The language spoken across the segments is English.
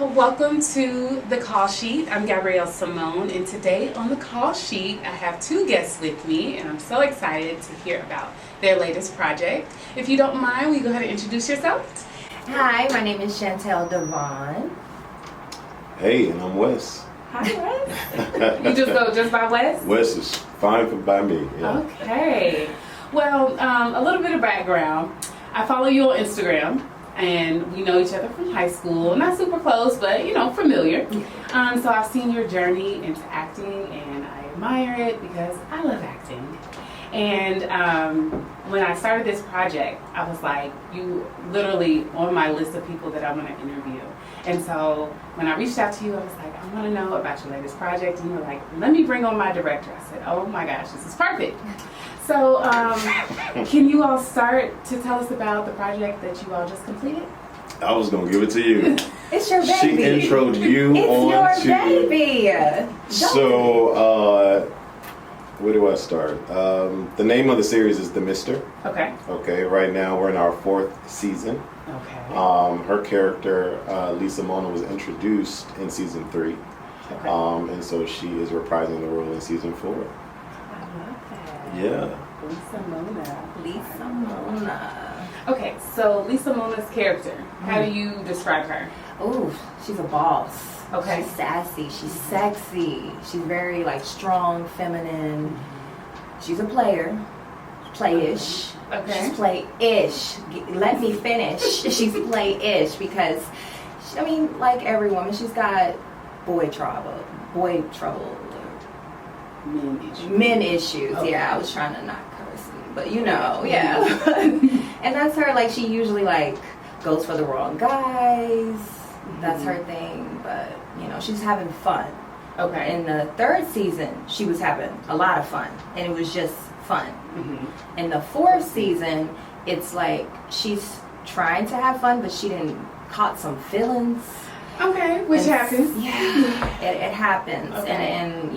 welcome to the call sheet. I'm Gabrielle Simone, and today on the call sheet I have two guests with me, and I'm so excited to hear about their latest project. If you don't mind, will you go ahead and introduce yourself? Hi, my name is Chantel Devaun. Hey, and I'm Wes. Hi, Wes. You just go just by Wes? Wes is fine by me. Yeah. Okay. Well, a little bit of background. I follow you on Instagram, and we know each other from high school. Not super close, but familiar. So I've seen your journey into acting, and I admire it because I love acting. And when I started this project, I was like, you literally on my list of people that I want to interview. And so when I reached out to you, I was like, I want to know about your latest project. And you were like, let me bring on my director. I said, oh my gosh, this is perfect. So can you all start to tell us about the project that you all just completed? I was going to give it to you. It's your baby. She introed you it's your baby. So, where do I start? The name of the series is The Mister. Okay. Okay, right now we're in our 4th season. Okay. Her character, Lisa Mona, was introduced in season 3. Okay. And so she is reprising the role in season 4. I love that. Yeah. Lisa Mona. Okay, so Lisa Mona's character, how do you describe her? Oh, she's a boss. Okay. She's sassy. She's sexy. She's very strong, feminine. She's a player. Play-ish. Okay. She's play-ish. Let me finish. She's play-ish because, like every woman, she's got boy trouble. Men issues. Okay. Yeah, I was trying to not curse, but yeah. And that's her. She usually goes for the wrong guys. That's her thing, but she's having fun. Okay. In the 3rd season, she was having a lot of fun, and it was just fun. Mm-hmm. In the 4th season, it's like she's trying to have fun, but she didn't caught some feelings. Okay, which happens. Yeah, it happens, Okay. and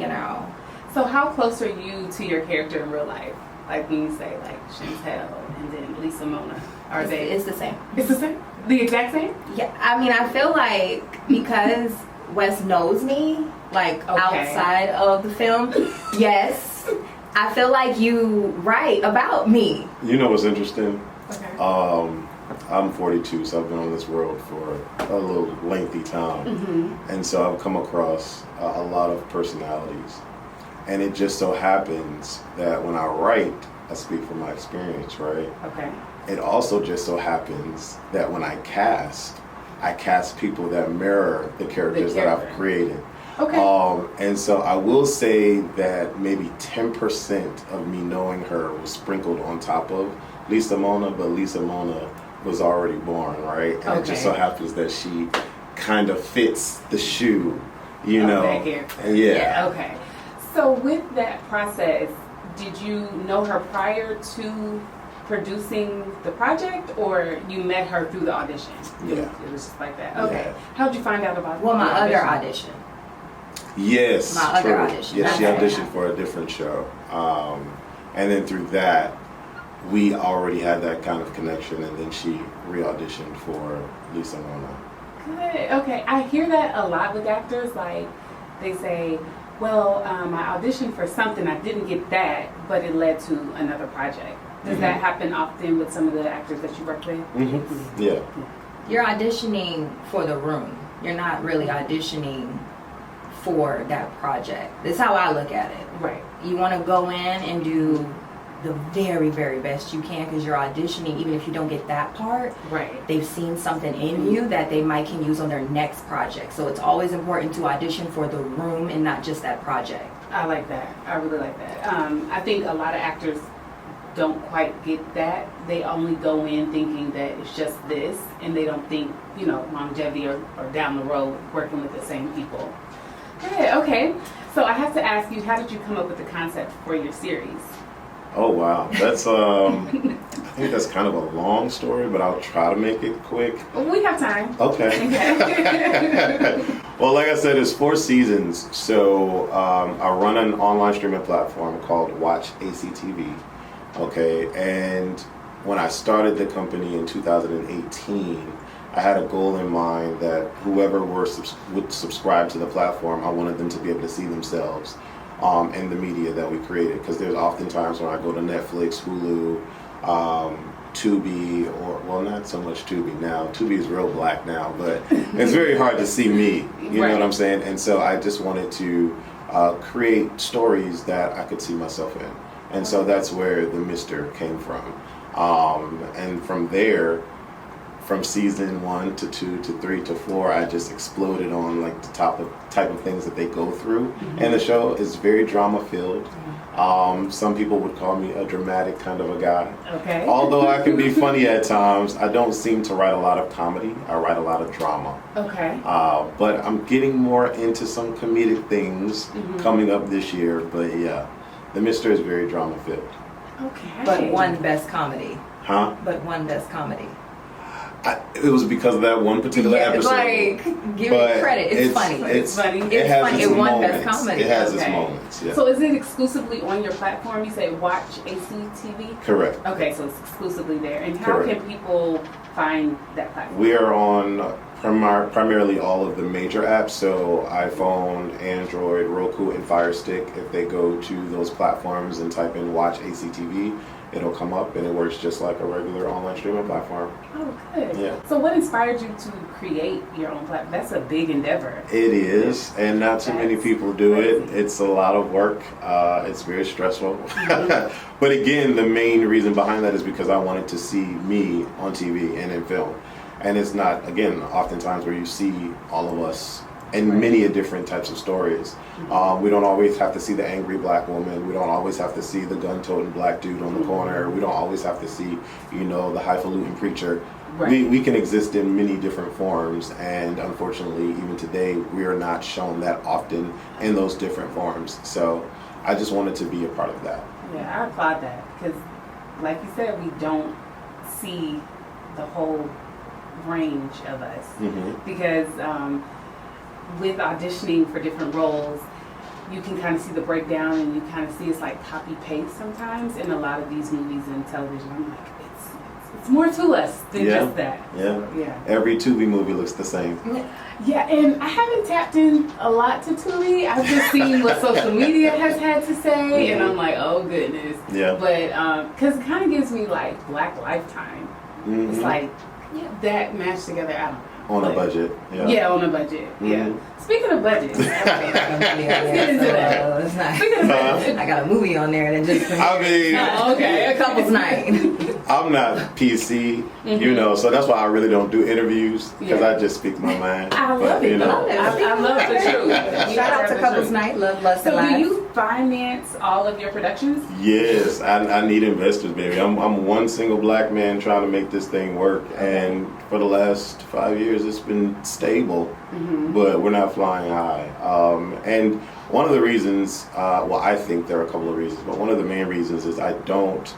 So how close are you to your character in real life? Like when you say Chantel and then Lisa Mona, are they? It's the same. It's the same. The exact same. Yeah, I feel like because Wes knows me, outside of the film, yes, I feel like you write about me. You know what's interesting? Okay. I'm 42, so I've been on this world for a little lengthy time. Mm-hmm. And so I've come across a lot of personalities. And it just so happens that when I write, I speak from my experience, right? Okay. It also just so happens that when I cast people that mirror the characters that I've created. Okay. And so I will say that maybe 10% of me knowing her was sprinkled on top of Lisa Mona, but Lisa Mona was already born, right? And it just so happens that she kind of fits the shoe, That character. And yeah. Okay. So with that process, did you know her prior to producing the project, or you met her through the audition? Yeah. It was just like that. Okay. Yeah. How'd you find out about Well, the my other audition. Yes, My other true. audition. Yes, she Okay. auditioned for a different show. And then through that, we already had that kind of connection, and then she re-auditioned for Lisa Mona. Good. Okay. I hear that a lot with actors. They say, well, I auditioned for something, I didn't get that, but it led to another project. Does that happen often with some of the actors that you work with? Mm-hmm. Yeah. You're auditioning for the room. You're not really auditioning for that project. That's how I look at it. Right. You want to go in and do the very, very best you can because you're auditioning. Even if you don't get that part, Right. they've seen something in you that they might can use on their next project. So it's always important to audition for the room and not just that project. I like that. I really like that. I think a lot of actors don't quite get that. They only go in thinking that it's just this, and they don't think, longevity or down the road working with the same people. Good. Okay. So I have to ask you, how did you come up with the concept for your series? Oh wow, that's I think that's kind of a long story, but I'll try to make it quick. We have time. Okay. Well, like I said, it's 4 seasons. So I run an online streaming platform called WATCHACTV. Okay, and when I started the company in 2018, I had a goal in mind that whoever would subscribe to the platform, I wanted them to be able to see themselves in the media that we created. Because there's often times when I go to Netflix, Hulu, Tubi, or, well, not so much Tubi now. Tubi is real black now, but it's very hard to see me. You know what I'm saying? And so I just wanted to create stories that I could see myself in. And so that's where the Mr. came from. And from there, from season 1 to 2 to 3 to 4, I just exploded on like the type of things that they go through. And the show is very drama filled. Some people would call me a dramatic kind of a guy. Okay. Although I can be funny at times, I don't seem to write a lot of comedy. I write a lot of drama. Okay. But I'm getting more into some comedic things coming up this year. But yeah, the Mr. is very drama filled. Okay. But one best comedy. Huh? But one best comedy. It was because of that one particular episode. Like, give it credit. It's funny. It's funny. It's funny. It won best comedy. It has its moments. Yeah. So is it exclusively on your platform? You say WATCHACTV? Correct. Okay, so it's exclusively there. And how can people find that platform? We are on primarily all of the major apps, so iPhone, Android, Roku, and Fire Stick. If they go to those platforms and type in WATCHACTV, it'll come up, and it works just like a regular online streaming platform. Oh, good. Yeah. So what inspired you to create your own platform? That's a big endeavor. It is, and not too many people do it. It's a lot of work. It's very stressful. But again, the main reason behind that is because I wanted to see me on TV and in film. And it's not, again, oftentimes where you see all of us in many different types of stories. We don't always have to see the angry black woman. We don't always have to see the gun-toting black dude on the corner. We don't always have to see, the highfalutin preacher. Right. We can exist in many different forms, and unfortunately, even today, we are not shown that often in those different forms. So I just wanted to be a part of that. Yeah, I applaud that, because like you said, we don't see the whole range of us. Because with auditioning for different roles, you can kind of see the breakdown, and you kind of see it's like copy paste sometimes in a lot of these movies and television. I'm like, it's more to us than just that. Yeah. Every Tubi movie looks the same. Yeah, and I haven't tapped in a lot to Tubi. I've just seen what social media has had to say, and I'm like, oh goodness. Yeah. But because it kind of gives me like Black Lifetime. It's like that mashed together. I don't know. On a budget. Yeah, on a budget. Yeah. Speaking of budget, let's get into that. Speaking of budget, I got a movie on there that just okay, a couple's night. I'm not PC, so that's why I really don't do interviews, because I just speak my mind. I love it. I love the truth. Shout out to Couples Night. Love, lust, and life. So do you finance all of your productions? Yes, I need investors, baby. I'm one single black man trying to make this thing work, and for the last 5 years it's been stable, but we're not flying high. And one of the reasons, I think there are a couple of reasons, but one of the main reasons is I don't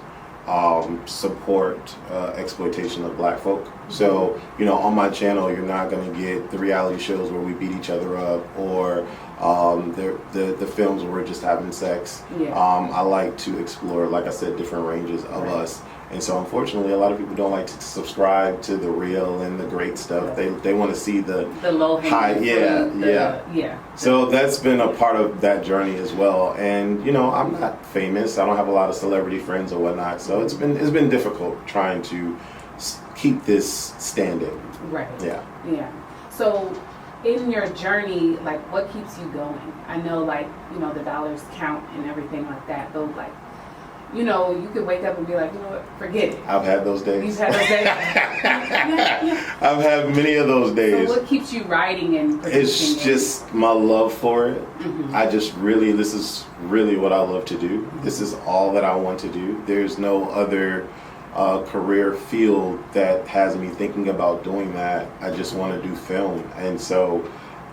support exploitation of black folk. So, on my channel, you're not going to get the reality shows where we beat each other up, or the films where we're just having sex. I like to explore, like I said, different ranges of us. And so, unfortunately, a lot of people don't like to subscribe to the real and the great stuff. They want to see the low high, So that's been a part of that journey as well. And I'm not famous. I don't have a lot of celebrity friends or whatnot. So it's been difficult trying to keep this standing. Right. Yeah. Yeah. So in your journey, like, what keeps you going? I know, like, the dollars count and everything like that, but like, you could wake up and be like, what, forget it. I've had those days. You've had those days? I've had many of those days. So what keeps you writing and producing? It's just my love for it. This is really what I love to do. This is all that I want to do. There's no other career field that has me thinking about doing that. I just want to do film. And so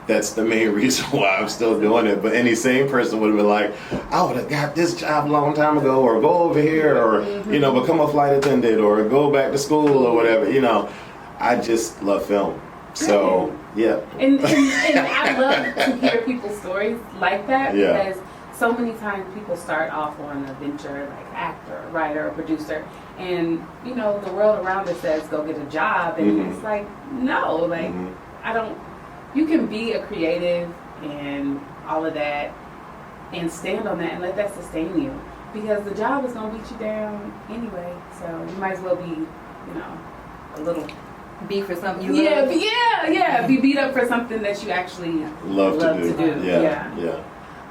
that's the main reason why I'm still doing it. But any sane person would have been like, I would have got this job a long time ago, or go over here, or, become a flight attendant, or go back to school, or whatever. I just love film. So, yeah. And I love to hear people's stories like that, because so many times people start off on a venture like actor, writer, or producer, and you know the world around us says go get a job, and it's like no, like I don't. You can be a creative and all of that, and stand on that and let that sustain you, because the job is gonna beat you down anyway. So you might as well be, you know, a little. Be for something you love. Yeah. Be beat up for something that you actually love to do. Yeah.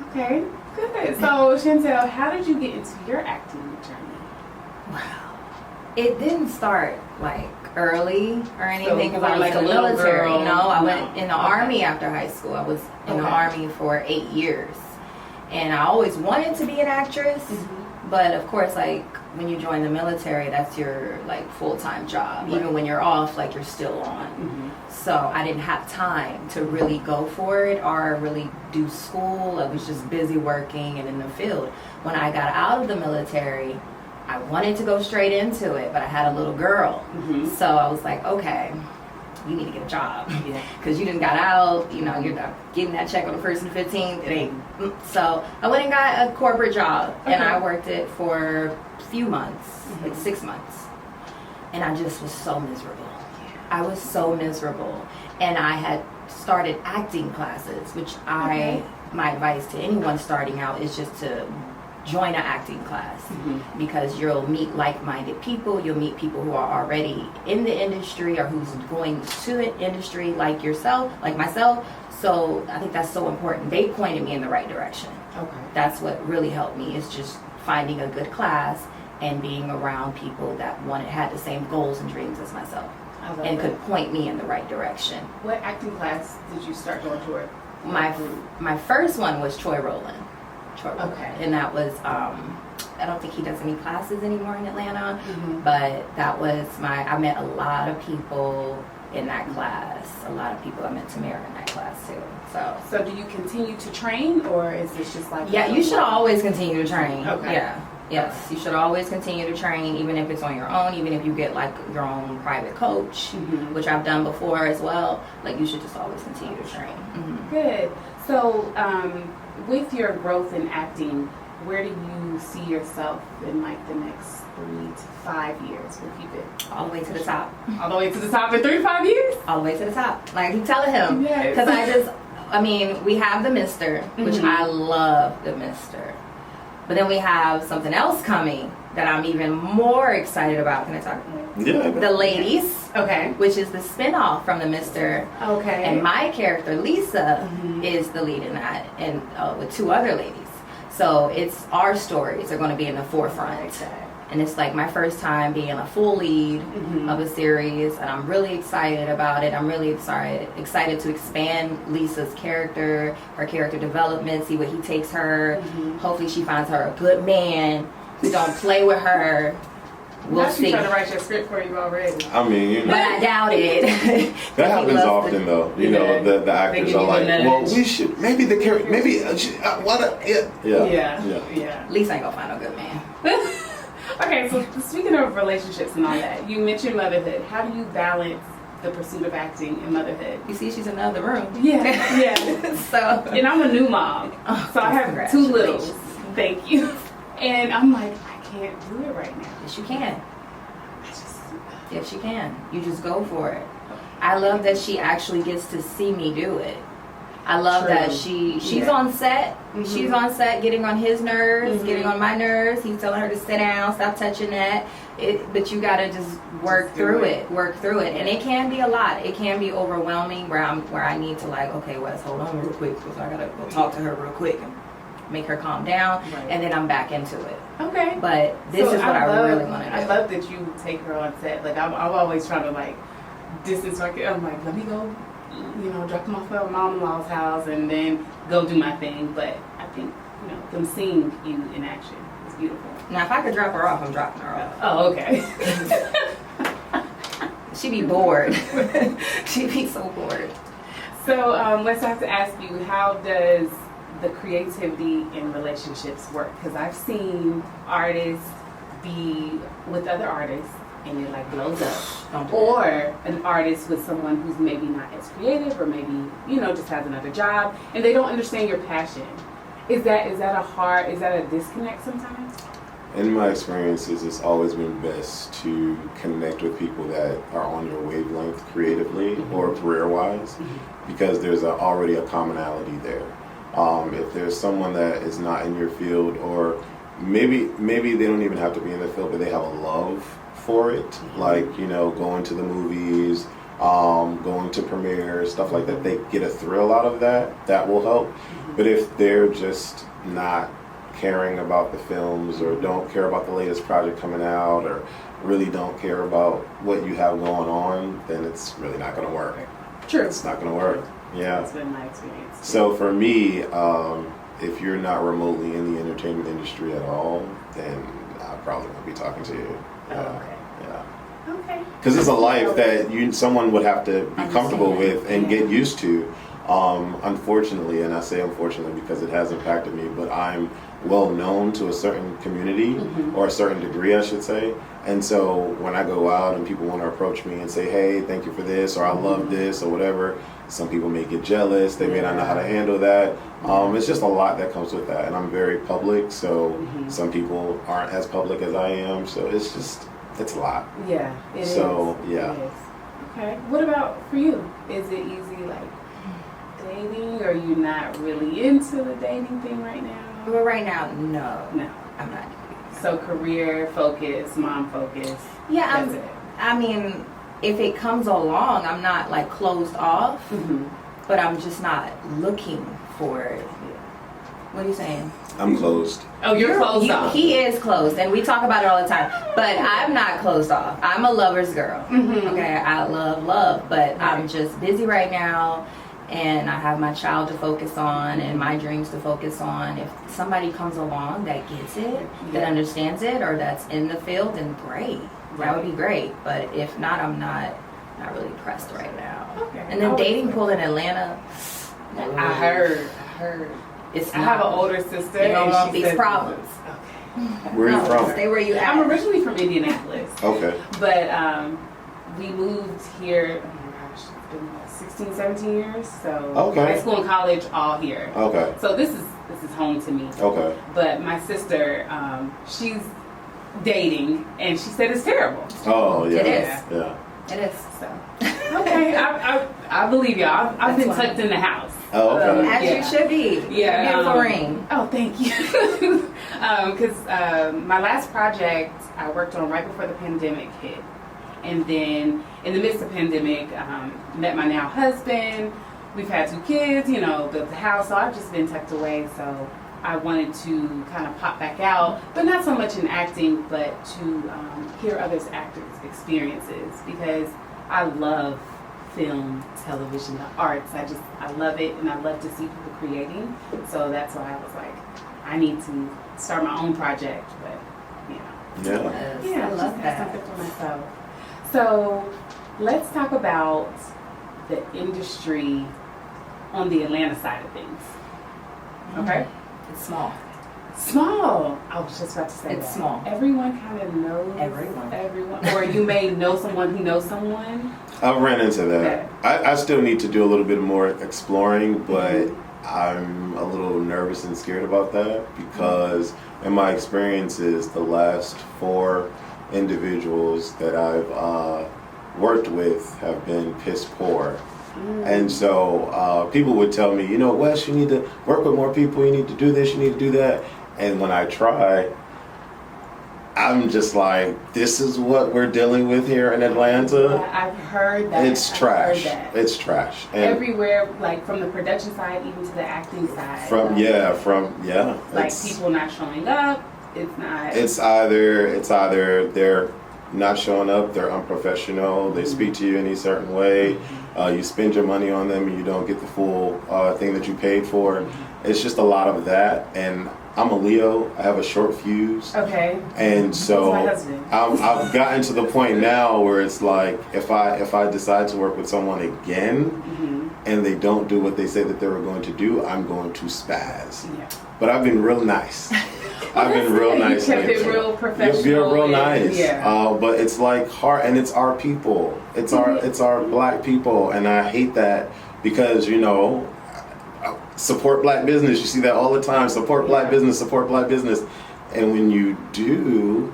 Okay, good. So Chantel, how did you get into your acting journey? Wow. It didn't start like early or anything, because I was like in a the little military. girl? You know, I No. went in the Army after high school. I was in the Army for 8 years, and I always wanted to be an actress. But of course, like when you join the military, that's your like full-time job. Right. Even when you're off, like you're still on. So I didn't have time to really go for it or really do school. I was just busy working and in the field. When I got out of the military, I wanted to go straight into it, but I had a little girl. So I was like, okay, you need to get a job. Because you done got out, you know, you're not getting that check on the 1st and 15th. It ain't. So I went and got a corporate job, and I worked it for a few months, like 6 months. And I just was so miserable. I was so miserable. And I had started acting classes, which my advice to anyone starting out is just to join an acting class, because you'll meet like-minded people. You'll meet people who are already in the industry or who's going to the industry like yourself, like myself. So I think that's so important. They pointed me in the right direction. That's what really helped me, is just finding a good class and being around people that had the same goals and dreams as myself, and could point me in the right direction. What acting class did you start going toward? My first one was Troy Rowland. And that was I don't think he does any classes anymore in Atlanta, but that was I met a lot of people in that class. A lot of people I met Tamara in that class too. So do you continue to train, or is this just like you should always continue to train. Yes, you should always continue to train, even if it's on your own, even if you get like your own private coach, which I've done before as well. Like, you should just always continue to train. Good. So with your growth in acting, where do you see yourself in like the next 3 to 5 years? We'll keep it All the way to the top. All the way to the top in 3 to 5 years? All the way to the top. Like I keep telling him. Because we have the Mister, which I love the Mister. But then we have something else coming that I'm even more excited about. Can I talk? Yeah. The Ladies. Okay. Which is the spinoff from the Mister. Okay. And my character, Lisa, is the lead in that, and with 2 other ladies. So it's our stories are going to be in the forefront. And it's like my first time being a full lead of a series, and I'm really excited about it. I'm really excited to expand Lisa's character, her character development, see what he takes her. Hopefully she finds her a good man who don't play with her. We'll see. She's trying to write your script for you already. I mean, you know, but I doubt it. that happens often, though. You know, the actors are like, well, we should, maybe the character, maybe, yeah. Lisa ain't gonna find no good man. Okay, so speaking of relationships and all that, you mentioned motherhood. How do you balance the pursuit of acting and motherhood? You see, she's in the other room. Yeah. So, and I'm a new mom, so I have 2 littles. Thank you. And I'm like, I can't do it right now. Yes, you can. Yes, you can. You just go for it. I love that she actually gets to see me do it. I love that she's on set. She's on set getting on his nerves, getting on my nerves. He's telling her to sit down, stop touching that. But you gotta just work through it. And it can be a lot. It can be overwhelming where I need to like, okay, Wes, hold on real quick, because I gotta go talk to her real quick and make her calm down, and then I'm back into it. Okay. But this is what I really want to do. I love that you take her on set. Like I'm always trying to like distance her. I'm like, let me go, drop them off at my mom-in-law's house and then go do my thing. But I think, them seeing you in action is beautiful. Now, if I could drop her off, I'm dropping her off. Oh, okay. She'd be bored. She'd be so bored. So let's have to ask you, how does the creativity in relationships work? Because I've seen artists be with other artists and it like blows up. Or an artist with someone who's maybe not as creative or maybe, just has another job and they don't understand your passion. Is that a disconnect sometimes? In my experiences, it's always been best to connect with people that are on your wavelength creatively or career-wise, because there's already a commonality there. If there's someone that is not in your field, or maybe they don't even have to be in the field, but they have a love for it, like, you know, going to the movies, going to premieres, stuff like that, they get a thrill out of that will help. But if they're just not caring about the films, or don't care about the latest project coming out, or really don't care about what you have going on, then it's really not going to work. True. It's not going to work. Yeah. That's been my experience. So for me, if you're not remotely in the entertainment industry at all, then I probably won't be talking to you. Okay. Yeah. Okay. Because it's a life that someone would have to be comfortable with and get used to. Unfortunately, and I say unfortunately because it has impacted me, but I'm well known to a certain community, or a certain degree, I should say. And so when I go out and people want to approach me and say, hey, thank you for this, or I love this, or whatever, some people may get jealous. They may not know how to handle that. It's just a lot that comes with that. And I'm very public, so some people aren't as public as I am. So it's a lot. Yeah, it is. So, yeah. It is. Okay. What about for you? Is it easy, like, dating, or are you not really into the dating thing right now? But right now, no. No. I'm not. So career focus, mom focus. Yeah, That's it. I mean, if it comes along, I'm not like closed off, but I'm just not looking for it. What are you saying? I'm closed. Oh, you're closed off. He is closed, and we talk about it all the time. But I'm not closed off. I'm a lover's girl. Okay, I love, but I'm just busy right now. And I have my child to focus on and my dreams to focus on. If somebody comes along that gets it, that understands it, or that's in the field, then great. That would be great. But if not, I'm not really pressed right now. Okay. And then dating pool in Atlanta, I heard. it's I have an older sister. You don't and want she these says- problems. Where are you from? Stay where you at. I'm originally from Indianapolis. Okay. But we moved here, oh my gosh, it's been about 16, 17 years. So Okay. high school and college all here. Okay. So this is home to me. Okay. But my sister, she's dating, and she said it's terrible. Oh, yeah. It is. Yeah. It is. So okay, I believe y'all. I've been tucked in the house. Oh, okay. As you should be. Yeah. Beautiful ring. Oh, thank you. Because my last project I worked on right before the pandemic hit. And then in the midst of the pandemic, met my now husband. We've had 2 kids, you know, built the house. So I've just been tucked away. So I wanted to kind of pop back out, but not so much in acting, but to hear others' actors' experiences, because I love film, television, the arts. I love it, and I love to see people creating. So that's why I was like, I need to start my own project. But Yeah. Yes, I love just that. something for myself. So let's talk about the industry on the Atlanta side of things. Okay. It's small. Small. I was just about to say It's that. small. Everyone kind of knows everyone, or you may know someone who knows someone. I ran into that. I still need to do a little bit more exploring, but I'm a little nervous and scared about that because in my experiences, the last 4 individuals that I've worked with have been piss poor. And so people would tell me, you know, Wes, you need to work with more people, you need to do this, you need to do that. And when I try, I'm just like, this is what we're dealing with here in Atlanta. Yeah, I've heard that. It's I've trash. heard that. It's trash. And everywhere, like from the production side, even to the acting side. Like it's, people not showing up. It's not. It's either they're not showing up, they're unprofessional, they speak to you in a certain way, you spend your money on them and you don't get the full thing that you paid for. It's just a lot of that, and I'm a Leo, I have a short fuse. Okay. And so That's my husband. I've gotten to the point now where it's like if I decide to work with someone again and they don't do what they say that they were going to do, I'm going to spaz. Yeah. But I've been real nice. I've been real nice. You kept it lately. real professional. You're real and- nice. Yeah. But it's like hard, and it's our people. It's our black people, and I hate that because, you know, support black business. You see that all the time. Support black business, support black business. And when you do,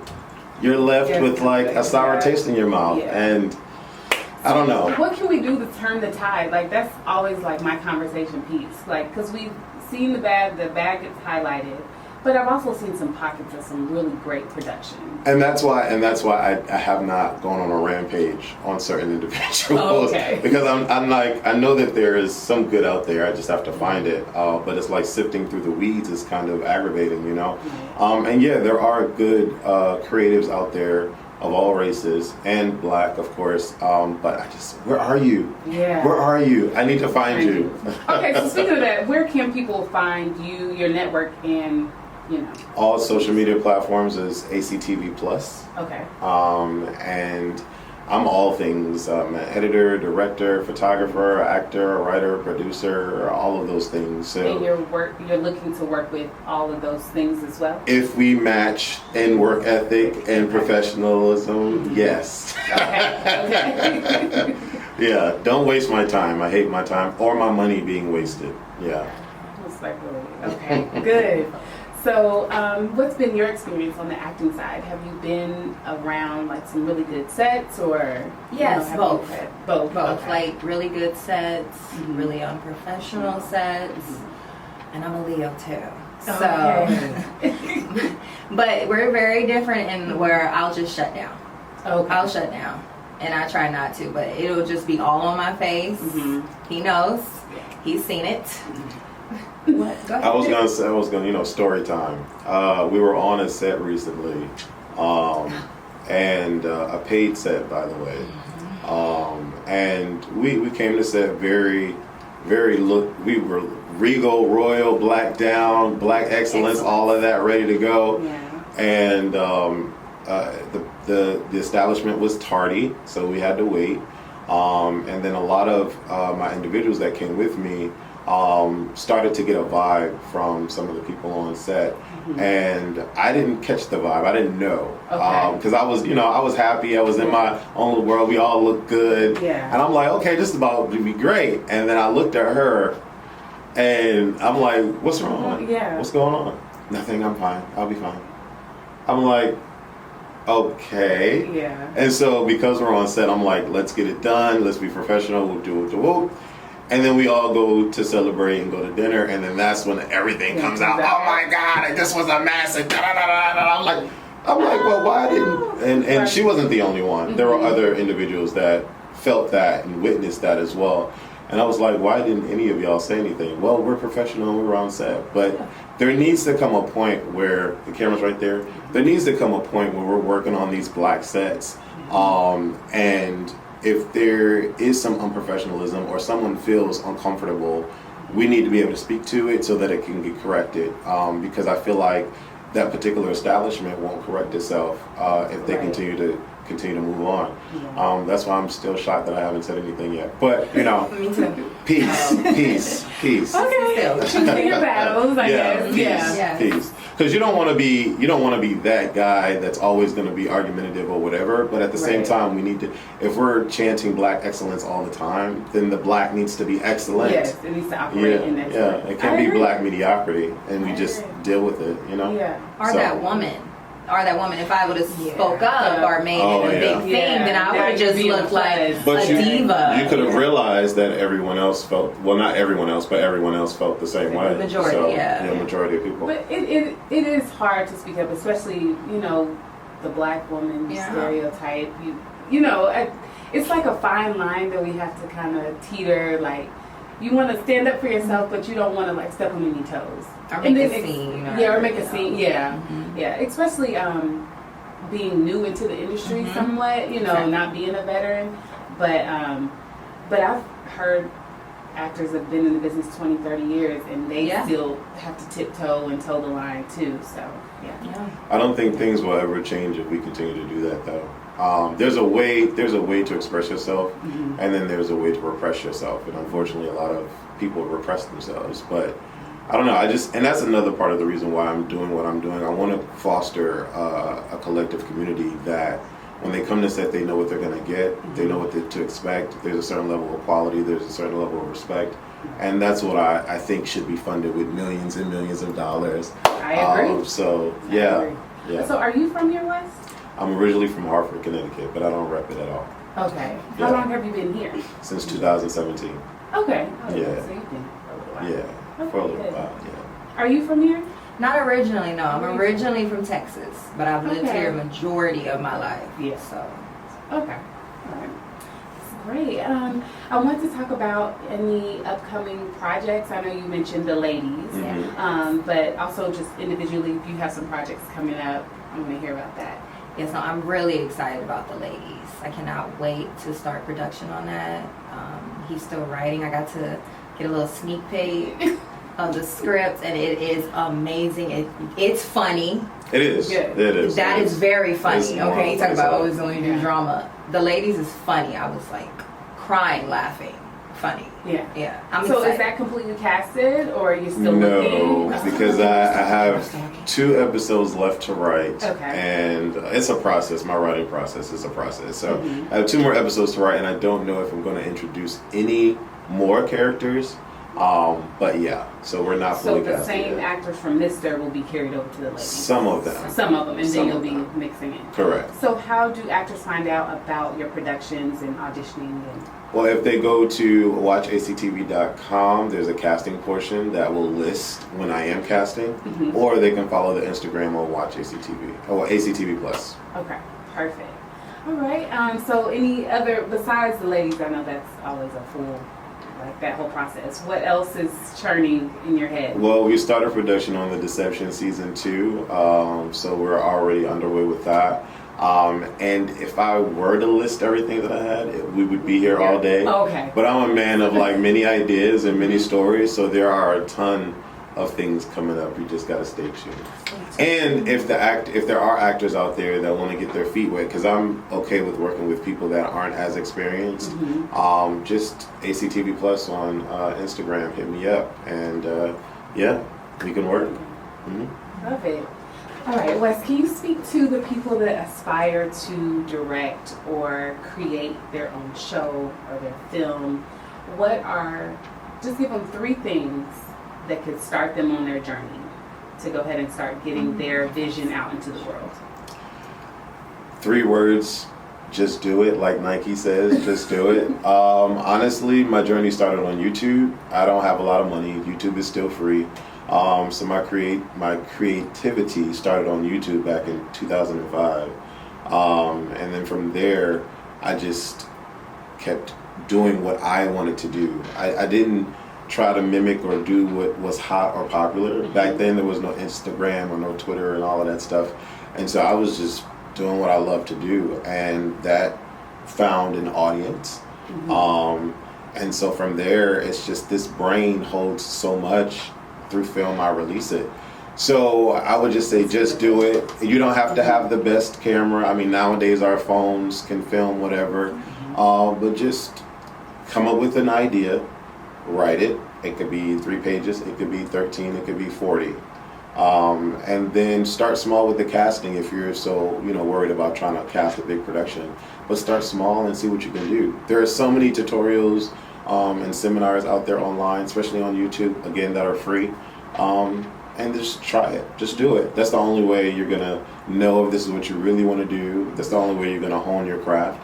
you're left with like a sour taste in your mouth. Yeah. And I don't know. What can we do to turn the tide? Like, that's always like my conversation piece. Like, because we've seen the bad gets highlighted. But I've also seen some pockets of some really great production. And that's why I have not gone on a rampage on certain individuals. Oh, okay. Because I'm like, I know that there is some good out there. I just have to find it. But it's like sifting through the weeds is kind of aggravating, you know. And yeah, there are good creatives out there of all races and black, of course. But I just, where are you? Yeah. Where are you? I need to find you. Okay, so speaking of that, where can people find you, your network, and all social media platforms is ACTV Plus. Okay. And I'm all things. I'm an editor, director, photographer, actor, writer, producer, all of those things. So and you're looking to work with all of those things as well? if we match in work ethic and professionalism, yes. Okay. Yeah, don't waste my time. I hate my time or my money being wasted. Yeah. Most likely. Okay, good. So, what's been your experience on the acting side? Have you been around like some really good sets, or Yes, have both. you had both? Okay. Like really good sets, really unprofessional sets, and I'm a Leo too. So, Okay. but we're very different in where I'll just shut down. Okay. I'll shut down, and I try not to, but it'll just be all on my face. He knows. He's seen it. What? Go ahead. I was gonna, story time. We were on a set recently, and a paid set, by the way. And we came to set we were regal, royal, black down, black excellence, all of that ready to go. Yeah. And the establishment was tardy, so we had to wait. And then a lot of my individuals that came with me started to get a vibe from some of the people on set, and I didn't catch the vibe. I didn't know, because I was happy. I was in my own world. We all looked good, and I'm like, okay, this is about to be great. And then I looked at her, and I'm like, what's wrong? Yeah. What's going on? Nothing. I'm fine. I'll be fine. I'm like, okay. Yeah. And so because we're on set, I'm like, let's get it done. Let's be professional. We'll do it. And then we all go to celebrate and go to dinner, and then that's when everything comes out. Oh my God, this was a mess. And I'm like, well, why didn't? And she wasn't the only one. There were other individuals that felt that and witnessed that as well. And I was like, why didn't any of y'all say anything? Well, we're professional. We were on set, but there needs to come a point where the camera's right there. There needs to come a point where we're working on these black sets, and if there is some unprofessionalism or someone feels uncomfortable, we need to be able to speak to it so that it can get corrected. Because I feel like that particular establishment won't correct itself if they continue to move on. Yeah. That's why I'm still shocked that I haven't said anything yet. But me too. Peace. Okay. Choosing your battles, I guess. Peace. Because you don't want to be that guy that's always going to be argumentative or whatever. But at the same time, we need to. If we're chanting black excellence all the time, then the black needs to be excellent. Yes, it needs to operate in excellence. Yeah, it can't be black mediocrity, and we just deal with it. Yeah. Or that woman. If I would have spoke up or made it a big thing, then I would have just looked like a diva. You could have realized that everyone else felt, well, not everyone else, but everyone else felt the same way. The majority, majority of people. But it is hard to speak up, especially, the black woman stereotype. It's like a fine line that we have to kind of teeter, like, you want to stand up for yourself, but you don't want to, like, step on any toes. Or make a scene. Or make a scene, yeah. Yeah, especially being new into the industry somewhat, not being a veteran. But I've heard actors have been in the business 20, 30 years, and they still have to tiptoe and toe the line, too. So, yeah. I don't think things will ever change if we continue to do that, though. There's a way to express yourself, and then there's a way to repress yourself. And unfortunately, a lot of people repress themselves. But I don't know. And that's another part of the reason why I'm doing what I'm doing. I want to foster a collective community that when they come to set, they know what they're going to get. They know what to expect. There's a certain level of quality. There's a certain level of respect. And that's what I think should be funded with millions and millions of dollars. I agree. So, I yeah. agree. Yeah. So are you from here, Wes? I'm originally from Hartford, Connecticut, but I don't rep it at all. Okay. Yeah. How long have you been here? Since 2017. Okay. Yeah. So you've been a little while. Yeah. For a little good. while, yeah. Are you from here? Not originally, no. I'm originally from Texas, but I've lived Okay. here majority of my life. Yeah. So, Okay. All right. That's great. I want to talk about any upcoming projects. I know you mentioned the ladies, but also just individually, if you have some projects coming up, I want to hear about that. yes, no, I'm really excited about the ladies. I cannot wait to start production on that. He's still writing. I got to get a little sneak peek of the script, and it is amazing. It's funny. It is. Good. It is. That It is very It's funny. more Okay, you talk about funny. always only do Yeah. drama. The ladies is funny. I was like crying, laughing, funny. Yeah. Yeah, I'm So excited. is that completely casted, or are you still No, looking? because I have 2 episodes left to write, Okay. and it's a process. My writing process is a process. So Mm-hmm. I have 2 more episodes to write, and I don't know if I'm going to introduce any more characters. But yeah, so we're not So fully the casted same yet. actors from Mr. will be carried over to the ladies. Some of them. Some of them, and Some then you'll of be them. mixing it. Correct. So how do actors find out about your productions and auditioning? And Well, if they go to WATCHACTV.com, there's a casting portion that will list when I am casting, Mm-hmm. or they can follow the Instagram or WatchACTV or ACTV Plus. okay, perfect. All right. So any other besides the ladies? I know that's always a full, like that whole process. What else is churning in your head? Well, we started production on The Deception season 2, so we're already underway with that. And if I were to list everything that I had, we would be here all day. Okay. But I'm a man of like many ideas and many stories, so there are a ton of things coming up. You just gotta stay tuned. And if there are actors out there that want to get their feet wet, because I'm okay with working with people that aren't as experienced, just ACTV Plus on Instagram, hit me up, and yeah, we can work. Love it. All right, Wes, can you speak to the people that aspire to direct or create their own show or their film? Just give them 3 things that could start them on their journey to go ahead and start getting their vision out into the world. 3 words, just do it, like Nike says, just do it. Honestly, my journey started on YouTube. I don't have a lot of money. YouTube is still free. So my creativity started on YouTube back in 2005. And then from there, I just kept doing what I wanted to do. I didn't try to mimic or do what was hot or popular. Back then there was no Instagram or no Twitter and all of that stuff. And so I was just doing what I love to do, and that found an audience. And so from there, it's just this brain holds so much. Through film, I release it. So I would just say, just do it. You don't have to have the best camera. I mean, nowadays our phones can film whatever, but just come up with an idea, write it. It could be 3 pages, it could be 13, it could be 40. And then start small with the casting if you're so worried about trying to cast a big production. But start small and see what you can do. There are so many tutorials and seminars out there online, especially on YouTube, again, that are free. And just try it. Just do it. That's the only way you're going to know if this is what you really want to do. That's the only way you're going to hone your craft.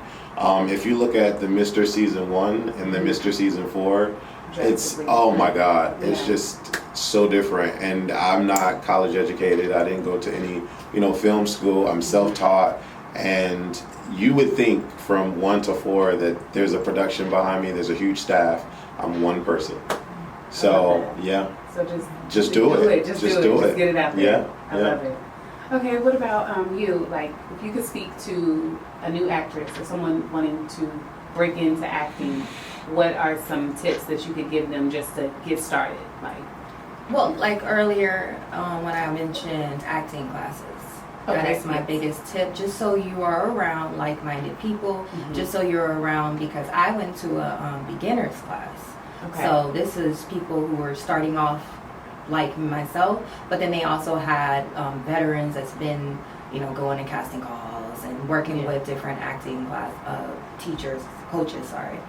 If you look at the Mr. Season 1 and the Mr. Season 4, it's, oh my God, it's just so different. And I'm not college educated. I didn't go to any, film school. I'm self-taught. And you would think from 1 to 4 that there's a production behind me, there's a huge staff. I'm one person. So, yeah. So just do it. Just do it. Just get it out there. Yeah. I love it. Okay, what about you? Like, if you could speak to a new actress or someone wanting to break into acting, what are some tips that you could give them just to get started? Well, like earlier when I mentioned acting classes. Okay, That is my biggest tip, just so you are around like-minded people, just so you're around, because I went to a beginner's class. Okay. So this is people who were starting off like myself, but then they also had veterans that's been, going to casting calls classes and working with different acting class teachers, coaches, sorry.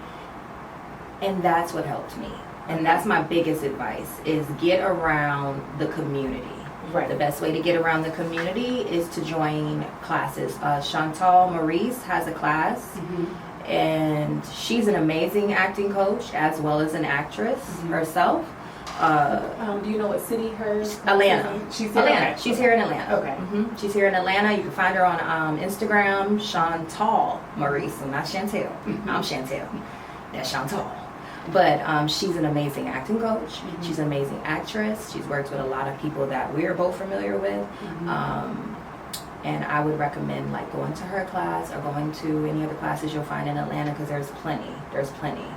And that's what helped me. And that's my biggest advice is get around the community. Right. The best way to get around the community is to join classes. Chantel Maurice has a class, and she's an amazing acting coach as well as an actress herself. Do you know what city hers? Atlanta. She's here. Atlanta. She's here in Atlanta. Okay. She's here in Atlanta. You can find her on Instagram, Chantel Maurice. I'm not Chantel. I'm Chantel. That's Chantel. But she's an amazing acting coach. She's an amazing actress. She's worked with a lot of people that we're both familiar with. And I would recommend like going to her class or going to any other classes you'll find in Atlanta, because there's plenty. There's plenty.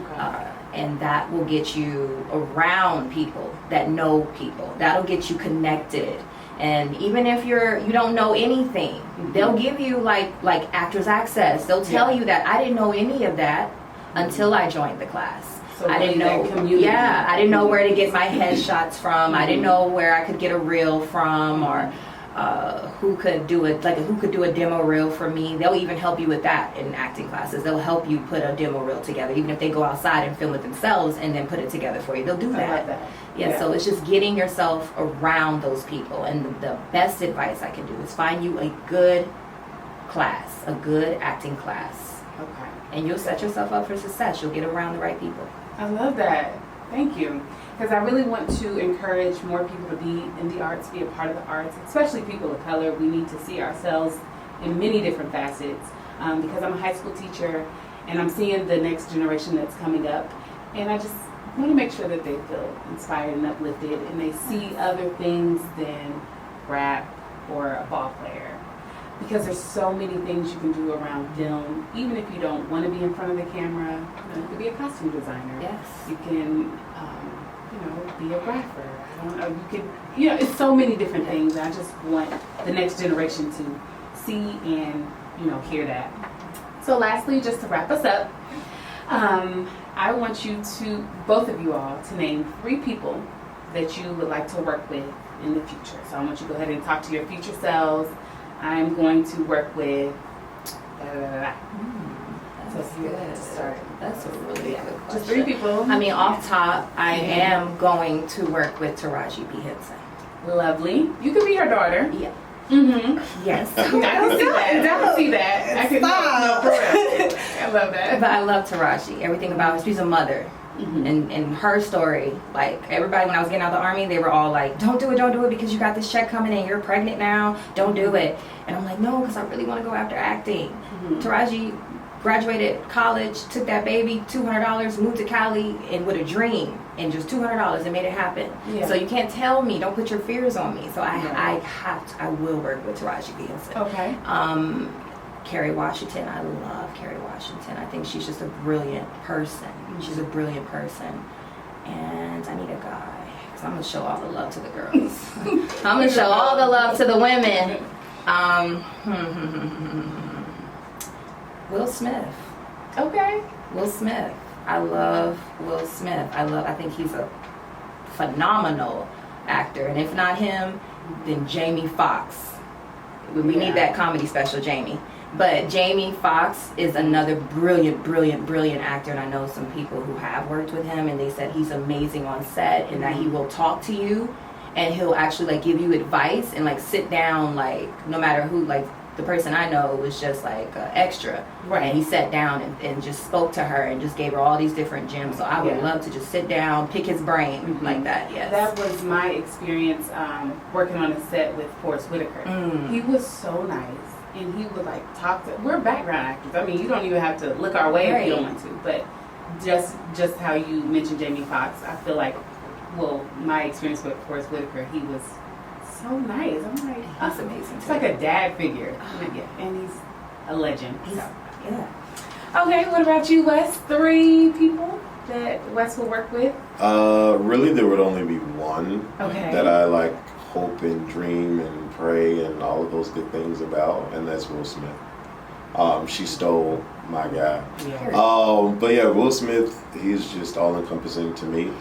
Okay. And that will get you around people that know people. That'll get you connected. And even if you don't know anything, they'll give you like Actors Access. They'll tell you that I didn't know any of that until I joined the class. So I didn't know. Yeah, I didn't know where to get my headshots from. I didn't know where I could get a reel from, or who could do it, like who could do a demo reel for me. They'll even help you with that in acting classes. They'll help you put a demo reel together, even if they go outside and film it themselves and then put it together for you. They'll do that. I love that. Yeah, so it's just getting yourself around those people. And the best advice I can do is find you a good class, a good acting class. Okay. And you'll set yourself up for success. You'll get around the right people. I love that. Thank you. Because I really want to encourage more people to be in the arts, be a part of the arts, especially people of color. We need to see ourselves in many different facets. Because I'm a high school teacher and I'm seeing the next generation that's coming up. And I just want to make sure that they feel inspired and uplifted and they see other things than rap or a ball player. Because there's so many things you can do around film, even if you don't want to be in front of the camera. You could be a costume designer. Yes. You can, be a rapper. I don't know. You can, it's so many different things. I just want the next generation to see and, hear that. So lastly, just to wrap us up, I want you to, both of you all, to name 3 people that you would like to work with in the future. So I want you to go ahead and talk to your future selves. I'm going to work with. That's good. Start. That's a really good question. Just 3 people. I mean, off top, I am going to work with Taraji P. Henson. Lovely. You could be her daughter. Yeah. Yes. I can see that. I can see that. I can no, for real. I love that. But I love Taraji. Everything about her. She's a mother. And her story, like everybody when I was getting out of the army, they were all like, don't do it because you got this check coming in, you're pregnant now, don't do it. And I'm like, no, because I really want to go after acting. Taraji graduated college, took that baby, $200, moved to Cali, and with a dream, and just $200 and made it happen. Yeah. So you can't tell me, don't put your fears on me. So I will work with Taraji P. Henson. Okay. Kerry Washington, I love Kerry Washington. I think she's just a brilliant person. She's a brilliant person. And I need a guy, because I'm going to show all the love to the girls. I'm going to show all the love to the women. Will Smith. Okay. Will Smith. I love Will Smith. I think he's a phenomenal actor. And if not him, then Jamie Foxx. We need that comedy special, Jamie. But Jamie Foxx is another brilliant actor, and I know some people who have worked with him, and they said he's amazing on set, and that he will talk to you, and he'll actually like give you advice, and like sit down, like no matter who, like the person I know was just like extra, right? And he sat down and just spoke to her and just gave her all these different gems. So I would love to just sit down, pick his brain like that. Yes, that was my experience working on a set with Forrest Whitaker. He was so nice. And he would like talk to. We're background actors. I mean, you don't even have to look our way if you don't want to. But just how you mentioned Jamie Foxx, I feel like, well, my experience with Forrest Whitaker, he was so nice. I'm like, that's amazing. It's like a dad figure. And he's a legend. Yeah. Okay, what about you, Wes? 3 people that Wes will work with? Really, there would only be one that I like hope and dream and pray and all of those good things about, and that's Will Smith. She stole my guy. But yeah, Will Smith, he's just all encompassing to me.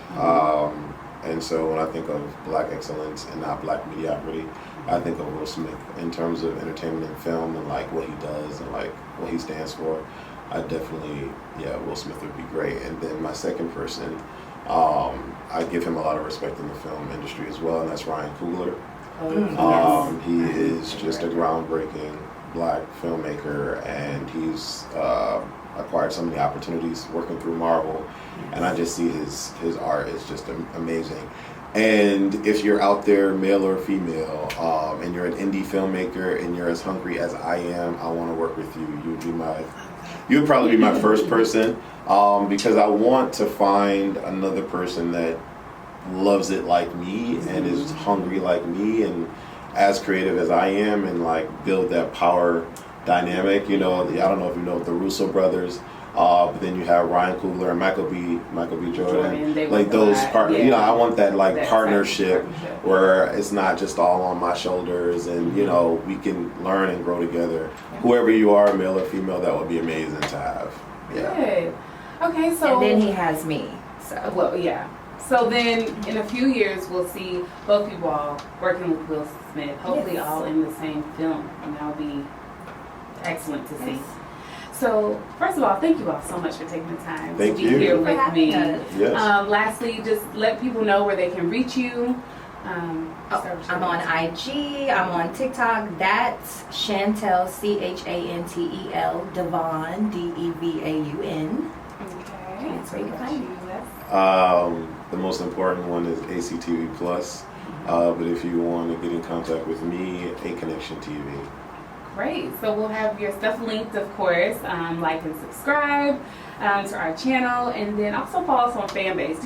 And so when I think of black excellence and not black mediocrity, I think of Will Smith in terms of entertainment and film and like what he does and like what he stands for. I definitely, yeah, Will Smith would be great. And then my second person, I give him a lot of respect in the film industry as well, and that's Ryan Coogler. He is just a groundbreaking black filmmaker, and he's acquired so many opportunities working through Marvel, and I just see his art is just amazing. And if you're out there, male or female, and you're an indie filmmaker and you're as hungry as I am, I want to work with you. You would probably be my first person, because I want to find another person that loves it like me and is hungry like me and as creative as I am, and like build that power dynamic. You know, I don't know if you know the Russo brothers. But then you have Ryan Coogler and Michael B. Jordan. Like those you know, I want that like that partnership where it's not just all on my shoulders, and you know, we can learn and grow together. Yeah. Whoever you are, male or female, that would be amazing to have. Yeah. Good. Okay, so and then he has me. So well, yeah. So then, in a few years, we'll see both you all working with Will Smith. Hopefully, all in the same film, and that'll be excellent to see. So, first of all, thank you all so much for taking the time to be here with me. Yes. Lastly, just let people know where they can reach you. I'm on IG, I'm on TikTok. That's Chantel, Chantel Devaun, Devaun. Okay. That's where you can find me. The most important one is ACTV Plus. But if you want to get in contact with me, A Connection TV. Great. So we'll have your stuff linked, of course. Like and subscribe to our channel, and then also follow us on Fanbase.